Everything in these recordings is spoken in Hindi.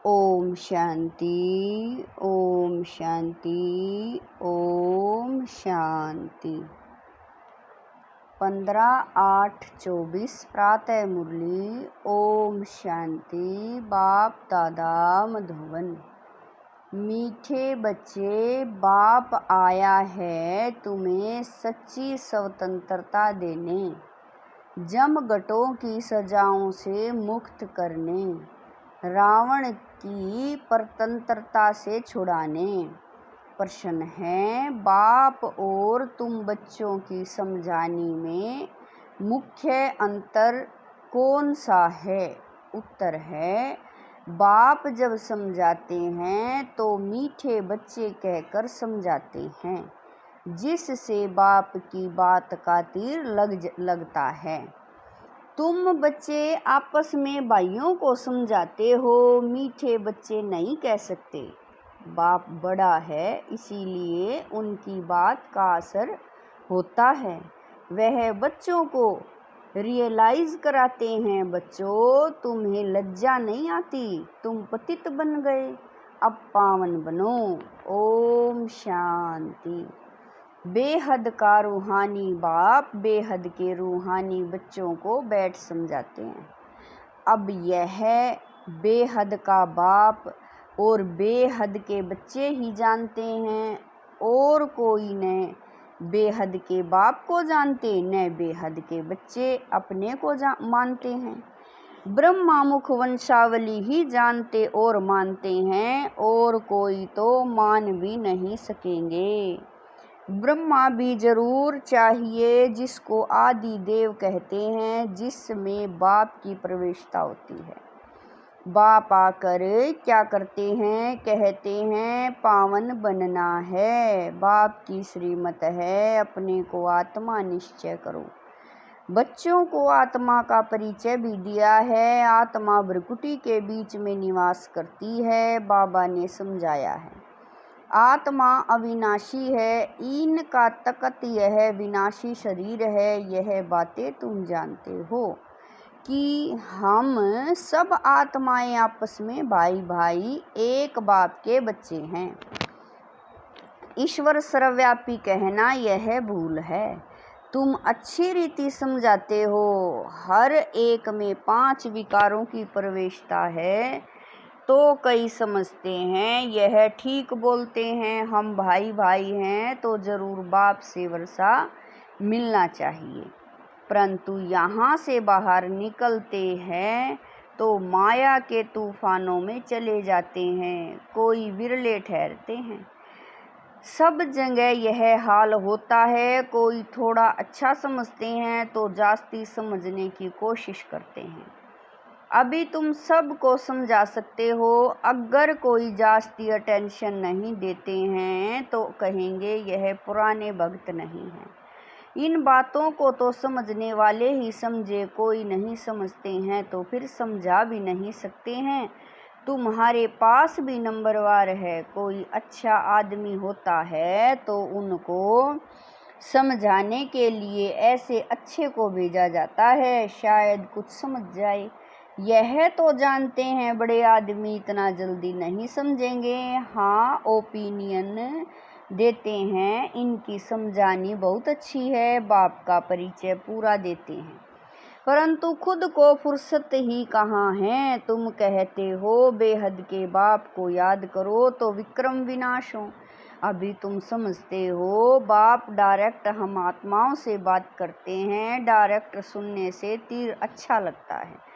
ओम शांति, ओम शांति, ओम शांति। 15/8/24 प्रातः मुरली। ओम शांति। बाप दादा मधुबन। मीठे बच्चे, बाप आया है तुम्हें सच्ची स्वतंत्रता देने, जमगटों की सजाओं से मुक्त करने, रावण की परतंत्रता से छुड़ाने। प्रश्न है, बाप और तुम बच्चों की समझानी में मुख्य अंतर कौन सा है? उत्तर है, बाप जब समझाते हैं तो मीठे बच्चे कहकर समझाते हैं, जिससे बाप की बात का तीर लगता है। तुम बच्चे आपस में भाइयों को समझाते हो, मीठे बच्चे नहीं कह सकते। बाप बड़ा है, इसीलिए उनकी बात का असर होता है। वह बच्चों को रियलाइज कराते हैं, बच्चों तुम्हें लज्जा नहीं आती, तुम पतित बन गए, अब पावन बनो। ओम शांति। बेहद का रूहानी बाप बेहद के रूहानी बच्चों को बैठ समझाते हैं। अब यह बेहद का बाप और बेहद के बच्चे ही जानते हैं, और कोई न बेहद के बाप को जानते, न बेहद के बच्चे अपने को मानते हैं। ब्रह्मा मुख वंशावली ही जानते और मानते हैं, और कोई तो मान भी नहीं सकेंगे। ब्रह्मा भी जरूर चाहिए, जिसको आदि देव कहते हैं, जिसमें बाप की प्रवेशता होती है। बाप आकर क्या करते हैं? कहते हैं पावन बनना है, बाप की श्रीमत है, अपने को आत्मा निश्चय करो। बच्चों को आत्मा का परिचय भी दिया है, आत्मा भ्रकुटी के बीच में निवास करती है, बाबा ने समझाया है। आत्मा अविनाशी है, इनका तकत यह विनाशी शरीर है। यह बातें तुम जानते हो कि हम सब आत्माएं आपस में भाई भाई एक बाप के बच्चे हैं। ईश्वर सर्वव्यापी कहना यह भूल है। तुम अच्छी रीति समझाते हो, हर एक में 5 विकारों की प्रवेशता है, तो कई समझते हैं यह ठीक बोलते हैं, हम भाई भाई हैं तो जरूर बाप से वर्षा मिलना चाहिए। परंतु यहाँ से बाहर निकलते हैं तो माया के तूफानों में चले जाते हैं, कोई विरले ठहरते हैं। सब जगह यह हाल होता है, कोई थोड़ा अच्छा समझते हैं तो जास्ती समझने की कोशिश करते हैं। अभी तुम सबको समझा सकते हो, अगर कोई जास्ती अटेंशन नहीं देते हैं तो कहेंगे यह पुराने भक्त नहीं हैं। इन बातों को तो समझने वाले ही समझे, कोई नहीं समझते हैं तो फिर समझा भी नहीं सकते हैं। तुम्हारे पास भी नंबरवार है, कोई अच्छा आदमी होता है तो उनको समझाने के लिए ऐसे अच्छे को भेजा जाता है, शायद कुछ समझ जाए। यह तो जानते हैं बड़े आदमी इतना जल्दी नहीं समझेंगे। हाँ, ओपिनियन देते हैं, इनकी समझानी बहुत अच्छी है, बाप का परिचय पूरा देते हैं, परंतु खुद को फुर्सत ही कहाँ है। तुम कहते हो बेहद के बाप को याद करो तो विक्रम विनाश हो। अभी तुम समझते हो बाप डायरेक्ट हम आत्माओं से बात करते हैं, डायरेक्ट सुनने से तीर अच्छा लगता है,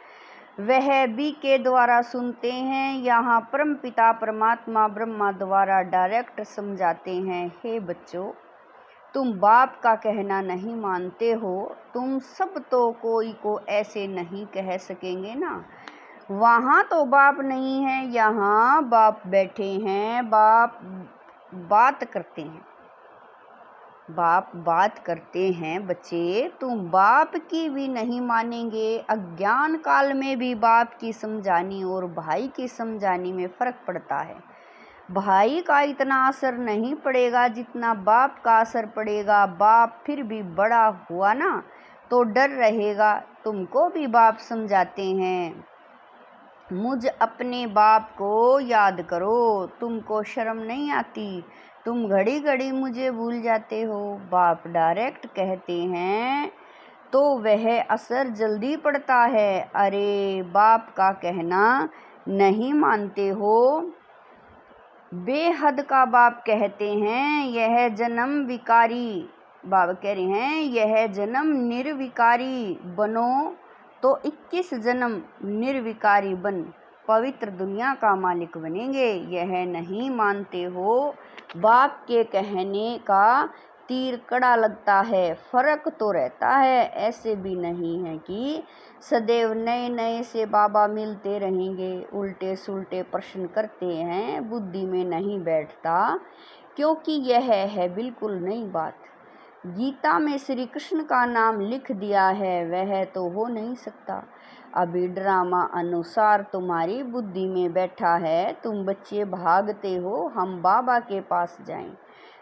वह भी के द्वारा सुनते हैं। यहाँ परमपिता परमात्मा ब्रह्मा द्वारा डायरेक्ट समझाते हैं। हे बच्चों, तुम बाप का कहना नहीं मानते हो, तुम सब तो कोई को ऐसे नहीं कह सकेंगे ना। वहाँ तो बाप नहीं है, यहाँ बाप बैठे हैं, बाप बात करते हैं, बाप बात करते हैं। बच्चे, तुम बाप की भी नहीं मानेंगे। अज्ञान काल में भी बाप की समझानी और भाई की समझानी में फर्क पड़ता है। भाई का इतना असर नहीं पड़ेगा जितना बाप का असर पड़ेगा। बाप फिर भी बड़ा हुआ ना तो डर रहेगा। तुमको भी बाप समझाते हैं, मुझ अपने बाप को याद करो। तुमको शर्म नहीं आती? तुम घड़ी घड़ी मुझे भूल जाते हो। बाप डायरेक्ट कहते हैं तो वह असर जल्दी पड़ता है। अरे बाप का कहना नहीं मानते हो? बेहद का बाप कहते हैं यह जन्म विकारी। बाबा कह रहे हैं यह जन्म निर्विकारी बनो तो 21 जन्म निर्विकारी बन पवित्र दुनिया का मालिक बनेंगे। यह नहीं मानते हो? बाप के कहने का तीर कड़ा लगता है। फर्क तो रहता है। ऐसे भी नहीं है कि सदैव नए नए से बाबा मिलते रहेंगे। उल्टे सुल्टे प्रश्न करते हैं, बुद्धि में नहीं बैठता, क्योंकि यह है बिल्कुल नई बात। गीता में श्री कृष्ण का नाम लिख दिया है, वह तो हो नहीं सकता। अभी ड्रामा अनुसार तुम्हारी बुद्धि में बैठा है। तुम बच्चे भागते हो हम बाबा के पास जाएं,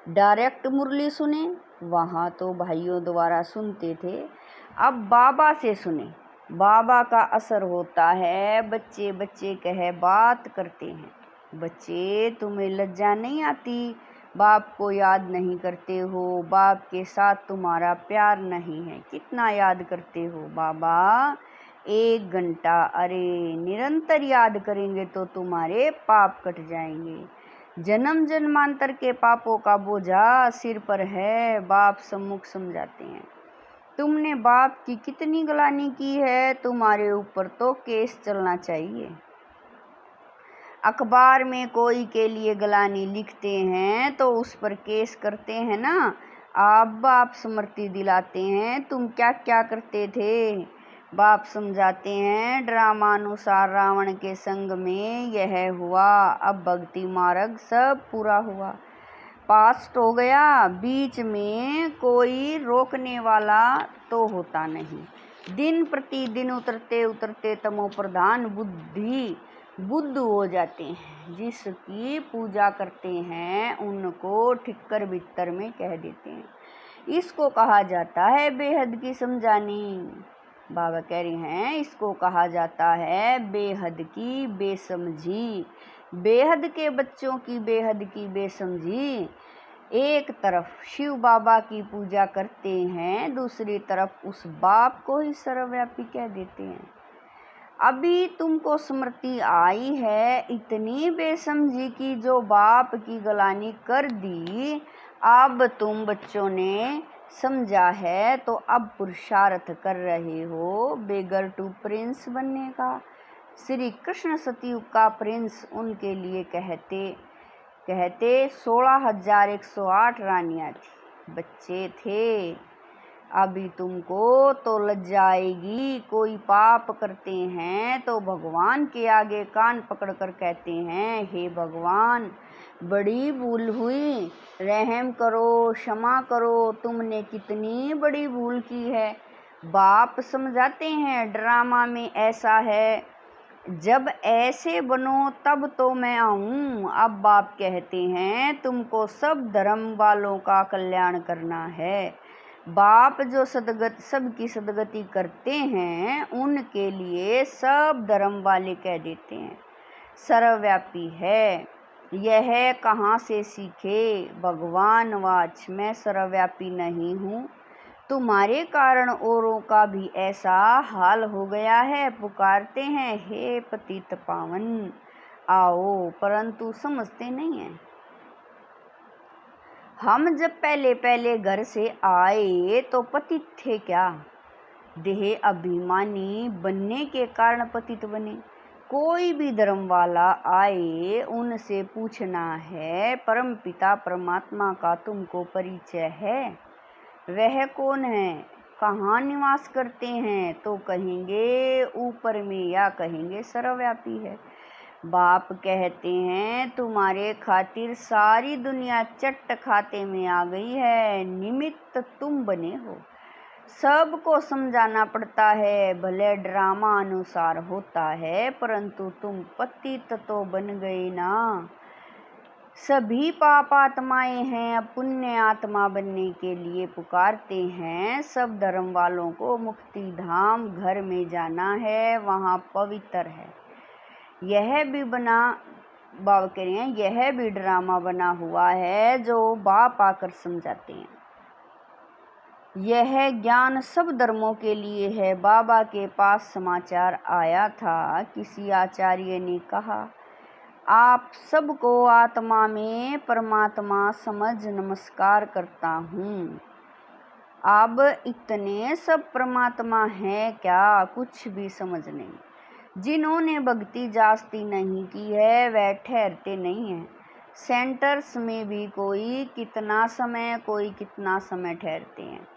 डायरेक्ट मुरली सुने। वहाँ तो भाइयों द्वारा सुनते थे, अब बाबा से सुने। बाबा का असर होता है। बच्चे बच्चे कह बात करते हैं। बच्चे तुम्हें लज्जा नहीं आती? बाप को याद नहीं करते हो? बाप के साथ तुम्हारा प्यार नहीं है? कितना याद करते हो? बाबा 1 घंटा, अरे निरंतर याद करेंगे तो तुम्हारे पाप कट जाएंगे। जन्म जन्मांतर के पापों का बोझा सिर पर है। बाप सम्मुख समझाते हैं तुमने बाप की कितनी गलानी की है। तुम्हारे ऊपर तो केस चलना चाहिए। अखबार में कोई के लिए गलानी लिखते हैं तो उस पर केस करते हैं ना। आप बाप स्मृति दिलाते हैं तुम क्या क्या करते थे। बाप समझाते हैं ड्रामानुसार रावण के संग में यह हुआ। अब भक्ति मार्ग सब पूरा हुआ, पास्ट हो गया। बीच में कोई रोकने वाला तो होता नहीं। दिन प्रतिदिन उतरते उतरते तमो प्रधान बुद्ध हो जाते हैं। जिसकी पूजा करते हैं उनको ठिक्कर बित्तर में कह देते हैं। इसको कहा जाता है बेहद की समझानी। बाबा कह रहे हैं इसको कहा जाता है बेहद की बेसमझी। बेहद के बच्चों की बेहद की बेसमझी। एक तरफ शिव बाबा की पूजा करते हैं, दूसरी तरफ उस बाप को ही सर्वव्यापी कह देते हैं। अभी तुमको स्मृति आई है इतनी बेसमझी की जो बाप की गलानी कर दी। अब तुम बच्चों ने समझा है तो अब पुरुषार्थ कर रहे हो बेगर टू प्रिंस बनने का। श्री कृष्ण सतयुग का प्रिंस उनके लिए कहते 16,108 रानियां थी, बच्चे थे। अभी तुमको तो लज्जा आएगी। कोई पाप करते हैं तो भगवान के आगे कान पकड़कर कहते हैं हे भगवान बड़ी भूल हुई, रहम करो, क्षमा करो, तुमने कितनी बड़ी भूल की है। बाप समझाते हैं ड्रामा में ऐसा है, जब ऐसे बनो तब तो मैं आऊं। अब बाप कहते हैं तुमको सब धर्म वालों का कल्याण करना है। बाप जो सबकी सदगति करते हैं उनके लिए सब धर्म वाले कह देते हैं सर्वव्यापी है। यह कहाँ से सीखे? भगवान वाच मैं सर्वव्यापी नहीं हूँ। तुम्हारे कारण औरों का भी ऐसा हाल हो गया है। पुकारते हैं हे पतित पावन आओ, परंतु समझते नहीं हैं। हम जब पहले पहले घर से आए तो पतित थे क्या? देह अभिमानी बनने के कारण पतित बने। कोई भी धर्म वाला आए उनसे पूछना है परम पिता परमात्मा का तुमको परिचय है? वह कौन है, कहाँ निवास करते हैं? तो कहेंगे ऊपर में या कहेंगे सर्वव्यापी है। बाप कहते हैं तुम्हारे खातिर सारी दुनिया चट्ट खाते में आ गई है। निमित्त तुम बने हो। सबको समझाना पड़ता है, भले ड्रामा अनुसार होता है, परंतु तुम पतित तो बन गए ना। सभी पाप आत्माएं हैं, अब पुण्य आत्मा बनने के लिए पुकारते हैं। सब धर्म वालों को मुक्ति धाम घर में जाना है, वहाँ पवित्र है। यह भी बना बाबा कह रहे हैं यह भी ड्रामा बना हुआ है जो बाप आकर समझाते हैं। यह ज्ञान सब धर्मों के लिए है। बाबा के पास समाचार आया था, किसी आचार्य ने कहा, आप सबको आत्मा में परमात्मा समझ नमस्कार करता हूँ। अब इतने सब परमात्मा है क्या, कुछ भी समझ नहीं। जिन्होंने भक्ति जास्ती नहीं की है वह ठहरते नहीं हैं। सेंटर्स में भी कोई कितना समय ठहरते हैं।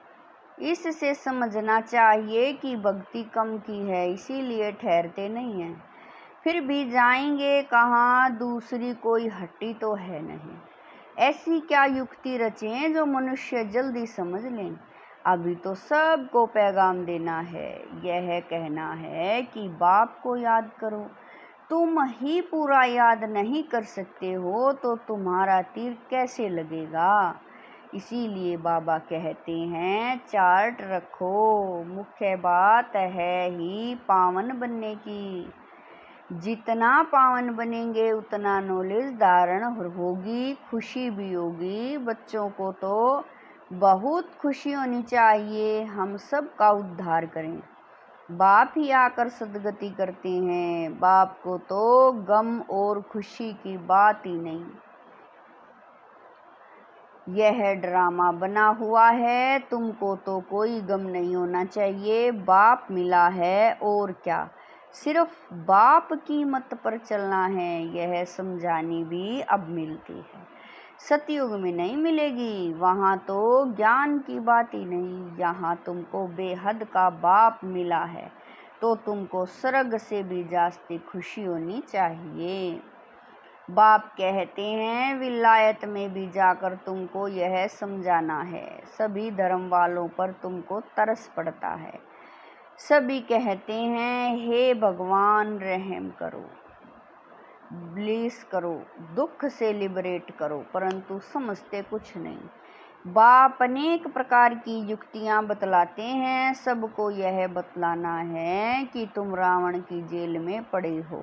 इससे समझना चाहिए कि भक्ति कम की है, इसीलिए ठहरते नहीं हैं। फिर भी जाएंगे कहाँ, दूसरी कोई हट्टी तो है नहीं। ऐसी क्या युक्ति रचें जो मनुष्य जल्दी समझ लें। अभी तो सबको पैगाम देना है, यह कहना है कि बाप को याद करो। तुम ही पूरा याद नहीं कर सकते हो तो तुम्हारा तीर कैसे लगेगा। इसीलिए बाबा कहते हैं चार्ट रखो, मुख्य बात है ही पावन बनने की। जितना पावन बनेंगे उतना नॉलेज धारण होगी, खुशी भी होगी। बच्चों को तो बहुत खुशी होनी चाहिए, हम सब का उद्धार करें। बाप ही आकर सदगति करते हैं, बाप को तो गम और खुशी की बात ही नहीं। यह ड्रामा बना हुआ है, तुमको तो कोई गम नहीं होना चाहिए। बाप मिला है और क्या, सिर्फ बाप की मत पर चलना है। यह समझानी भी अब मिलती है, सतयुग में नहीं मिलेगी। वहाँ तो ज्ञान की बात ही नहीं। यहाँ तुमको बेहद का बाप मिला है तो तुमको स्वर्ग से भी जास्ती खुशी होनी चाहिए। बाप कहते हैं विलायत में भी जाकर तुमको यह समझाना है। सभी धर्म वालों पर तुमको तरस पड़ता है। सभी कहते हैं हे भगवान रहम करो, ब्लीस करो, दुख से लिबरेट करो, परंतु समझते कुछ नहीं। बाप अनेक प्रकार की युक्तियां बतलाते हैं। सबको यह बतलाना है कि तुम रावण की जेल में पड़े हो।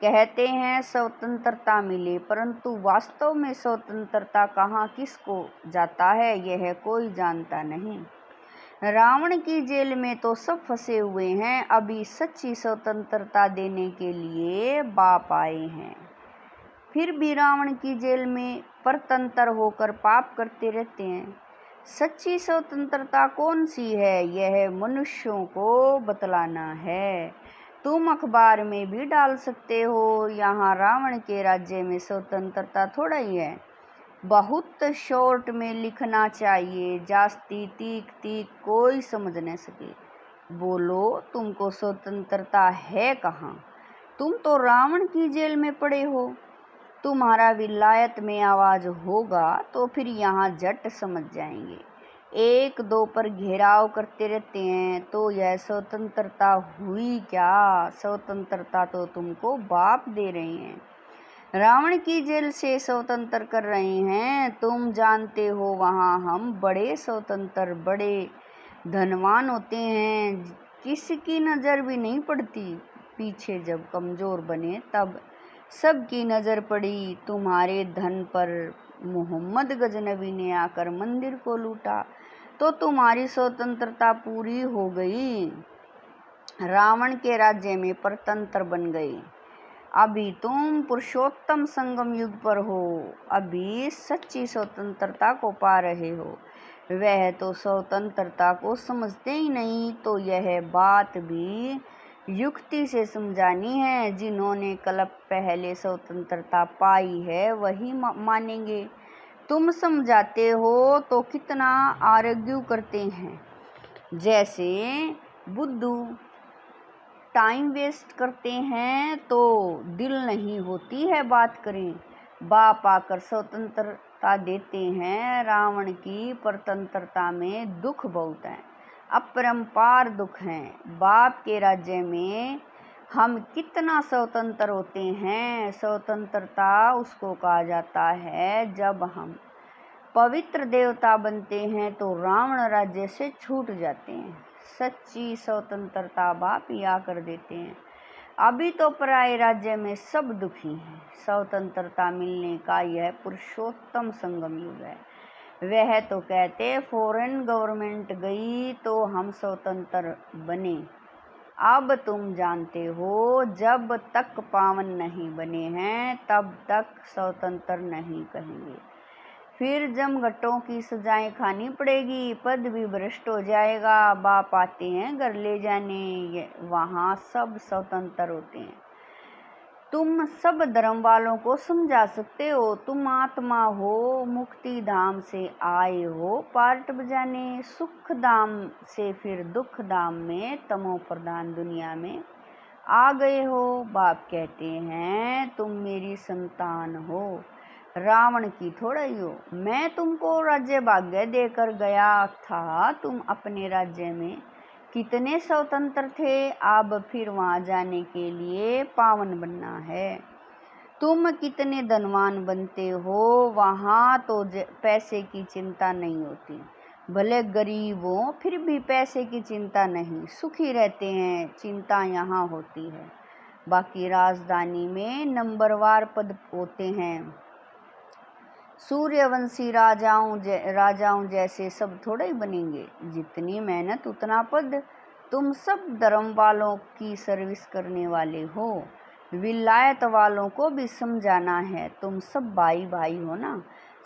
कहते हैं स्वतंत्रता मिले, परंतु वास्तव में स्वतंत्रता कहाँ किसको जाता है यह कोई जानता नहीं। रावण की जेल में तो सब फंसे हुए हैं। अभी सच्ची स्वतंत्रता देने के लिए बाप आए हैं, फिर भी रावण की जेल में परतंत्र होकर पाप करते रहते हैं। सच्ची स्वतंत्रता कौन सी है, यह मनुष्यों को बतलाना है। तुम अखबार में भी डाल सकते हो। यहाँ रावण के राज्य में स्वतंत्रता थोड़ा ही है, बहुत शॉर्ट में लिखना चाहिए, जास्ती तीक कोई समझ न सके। बोलो तुमको स्वतंत्रता है कहाँ, तुम तो रावण की जेल में पड़े हो। तुम्हारा विलायत में आवाज होगा तो फिर यहाँ झट समझ जाएंगे। एक दो पर घेराव करते रहते हैं तो यह स्वतंत्रता हुई क्या। स्वतंत्रता तो तुमको बाप दे रहे हैं, रावण की जेल से स्वतंत्र कर रहे हैं। तुम जानते हो वहाँ हम बड़े स्वतंत्र, बड़े धनवान होते हैं, किसकी नज़र भी नहीं पड़ती। पीछे जब कमज़ोर बने तब सबकी नज़र पड़ी तुम्हारे धन पर। मोहम्मद गजनबी ने आकर मंदिर को लूटा तो तुम्हारी स्वतंत्रता पूरी हो गई, रावण के राज्य में परतंत्र बन गए। अभी तुम पुरुषोत्तम संगम युग पर हो, अभी सच्ची स्वतंत्रता को पा रहे हो। वह तो स्वतंत्रता को समझते ही नहीं। तो यह बात भी युक्ति से समझानी है। जिन्होंने कल्प पहले स्वतंत्रता पाई है वही मानेंगे। तुम समझाते हो तो कितना आर्ग्यू करते हैं, जैसे बुद्धू टाइम वेस्ट करते हैं तो दिल नहीं होती है बात करें। बाप आकर स्वतंत्रता देते हैं। रावण की परतंत्रता में दुख बहुत है, अपरंपार दुख हैं। बाप के राज्य में हम कितना स्वतंत्र होते हैं। स्वतंत्रता उसको कहा जाता है जब हम पवित्र देवता बनते हैं तो रावण राज्य से छूट जाते हैं। सच्ची स्वतंत्रता बाप ही आकर देते हैं। अभी तो पराये राज्य में सब दुखी हैं। स्वतंत्रता मिलने का यह पुरुषोत्तम संगम युग है। वह तो कहते फॉरेन गवर्नमेंट गई तो हम स्वतंत्र बने। अब तुम जानते हो जब तक पावन नहीं बने हैं तब तक स्वतंत्र नहीं कहेंगे। फिर जमघटों की सजाएं खानी पड़ेगी, पद भी भ्रष्ट हो जाएगा। बाप आते हैं घर ले जाने, वहाँ सब स्वतंत्र होते हैं। तुम सब धर्म वालों को समझा सकते हो। तुम आत्मा हो, मुक्ति धाम से आए हो पार्ट बजाने। सुख धाम से फिर दुख धाम में, तमो प्रधान दुनिया में आ गए हो। बाप कहते हैं तुम मेरी संतान हो, रावण की थोड़ा ही हो। मैं तुमको राज्य भाग्य देकर गया था, तुम अपने राज्य में कितने स्वतंत्र थे। अब फिर वहां जाने के लिए पावन बनना है। तुम कितने धनवान बनते हो, वहां तो पैसे की चिंता नहीं होती। भले गरीब हो फिर भी पैसे की चिंता नहीं, सुखी रहते हैं। चिंता यहाँ होती है। बाकी राजधानी में नंबरवार पद होते हैं। सूर्यवंशी राजाओं जैसे सब थोड़े ही बनेंगे। जितनी मेहनत उतना पद। तुम सब धर्म वालों की सर्विस करने वाले हो, विलायत वालों को भी समझाना है। तुम सब भाई भाई हो ना,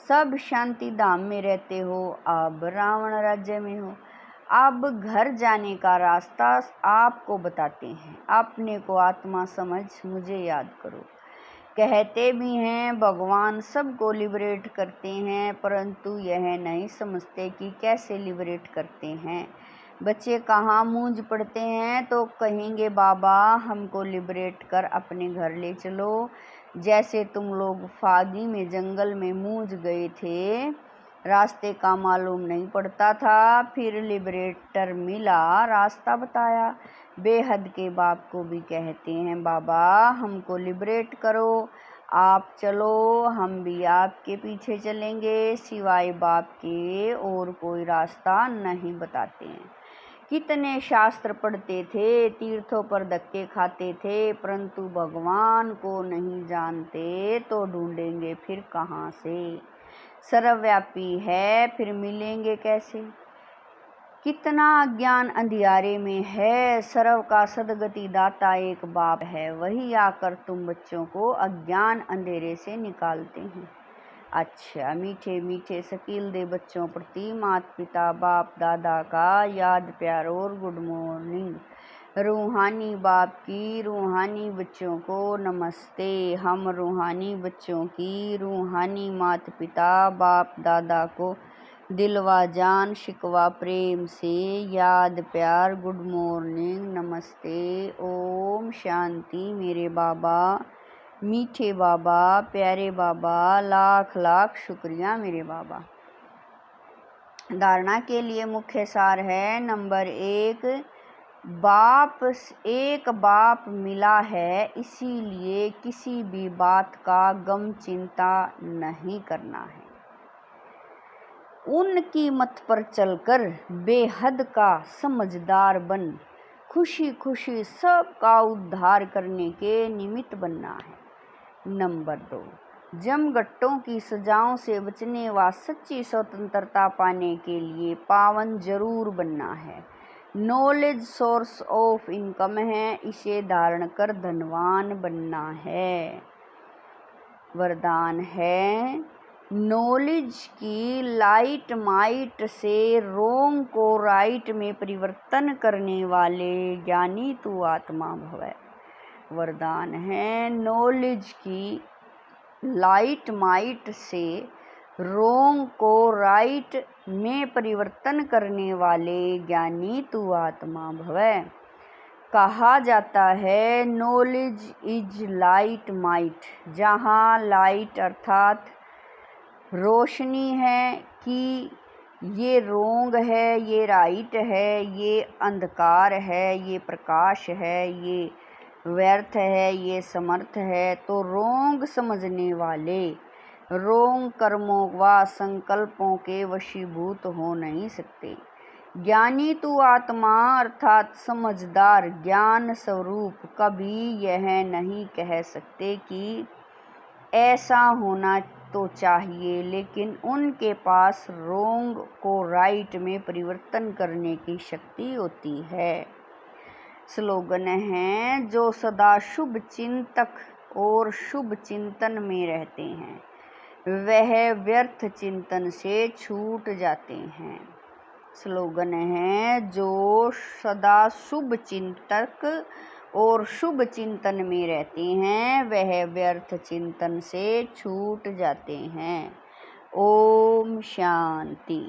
सब शांति धाम में रहते हो। अब रावण राज्य में हो। अब घर जाने का रास्ता आपको बताते हैं। अपने को आत्मा समझ मुझे याद करो। कहते भी हैं भगवान सबको लिबरेट करते हैं, परंतु यह नहीं समझते कि कैसे लिबरेट करते हैं। बच्चे कहाँ मूंझ पड़ते हैं तो कहेंगे बाबा हमको लिबरेट कर अपने घर ले चलो। जैसे तुम लोग फागी में जंगल में मूंझ गए थे, रास्ते का मालूम नहीं पड़ता था, फिर लिबरेटर मिला, रास्ता बताया। बेहद के बाप को भी कहते हैं बाबा हमको लिबरेट करो, आप चलो, हम भी आपके पीछे चलेंगे। सिवाय बाप के और कोई रास्ता नहीं बताते हैं। कितने शास्त्र पढ़ते थे, तीर्थों पर धक्के खाते थे, परंतु भगवान को नहीं जानते तो ढूंढेंगे फिर कहाँ से। सर्वव्यापी है फिर मिलेंगे कैसे। कितना अज्ञान अंधियारे में है। सर्व का सदगति दाता एक बाप है, वही आकर तुम बच्चों को अज्ञान अंधेरे से निकालते हैं। अच्छा मीठे मीठे शकील दे बच्चों प्रति माता पिता बाप दादा का याद प्यार और गुड मॉर्निंग। रूहानी बाप की रूहानी बच्चों को नमस्ते। हम रूहानी बच्चों की रूहानी माता पिता बाप दादा को दिलवा जान शिकवा प्रेम से याद प्यार गुड मॉर्निंग नमस्ते। ओम शांति। मेरे बाबा मीठे बाबा प्यारे बाबा, लाख लाख शुक्रिया मेरे बाबा। धारणा के लिए मुख्य सार है। नंबर 1, एक बाप मिला है, इसीलिए किसी भी बात का गम चिंता नहीं करना है। उनकी मत पर चलकर बेहद का समझदार बन खुशी खुशी सबका उद्धार करने के निमित्त बनना है। नंबर 2, जमघटों की सजाओं से बचने व सच्ची स्वतंत्रता पाने के लिए पावन जरूर बनना है। नॉलेज सोर्स ऑफ इनकम है, इसे धारण कर धनवान बनना है। वरदान है नॉलेज की लाइट माइट से रोंग को राइट में परिवर्तन करने वाले ज्ञानी तू आत्मा भव। वरदान है नॉलेज की लाइट माइट से रोंग को राइट में परिवर्तन करने वाले ज्ञानी तू आत्मा भव। कहा जाता है नॉलेज इज लाइट माइट, जहाँ लाइट अर्थात रोशनी है कि ये रोंग है, ये राइट है, ये अंधकार है, ये प्रकाश है, ये व्यर्थ है, ये समर्थ है, तो रोंग समझने वाले रोंग कर्मों व संकल्पों के वशीभूत हो नहीं सकते। ज्ञानी तू आत्मा अर्थात समझदार ज्ञान स्वरूप कभी यह नहीं कह सकते कि ऐसा होना तो चाहिए, लेकिन उनके पास रोंग को राइट में परिवर्तन करने की शक्ति होती है। स्लोगन है, जो सदा शुभ चिंतक और शुभ चिंतन में रहते हैं वह व्यर्थ चिंतन से छूट जाते हैं। स्लोगन है, जो सदा शुभ चिंतक और शुभ चिंतन में रहते हैं वह व्यर्थ चिंतन से छूट जाते हैं। ओम शांति।